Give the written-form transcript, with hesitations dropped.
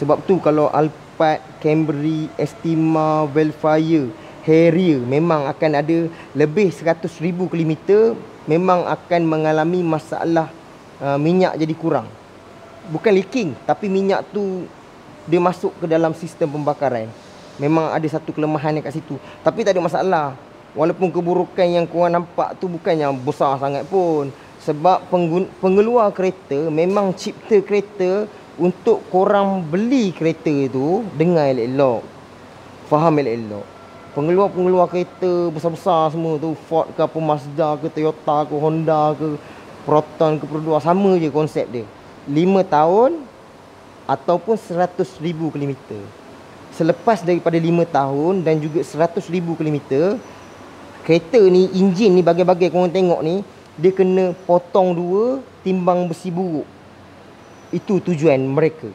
Sebab tu kalau Alphard, Camry, Estima, Velfire, Harrier memang akan ada lebih 100,000 kilometer, memang akan mengalami masalah minyak jadi kurang. Bukan leaking, tapi minyak tu dia masuk ke dalam sistem pembakaran. Memang ada satu kelemahan kat situ. Tapi tak ada masalah. Walaupun keburukan yang korang nampak tu bukan yang besar sangat pun. Sebab pengeluar kereta memang cipta kereta untuk korang beli kereta tu dengan elok-elok. Faham elok-elok. Pengeluar kereta besar-besar semua tu, Ford ke apa, Mazda ke, Toyota ke, Honda ke, Proton ke, Produa, sama je konsep dia. 5 tahun ataupun 100,000 kilometer. Selepas daripada 5 tahun dan juga 100,000 kilometer, kereta ni, enjin ni, bagai-bagai korang tengok ni, dia kena potong dua, timbang besi buruk. Itu tujuan mereka.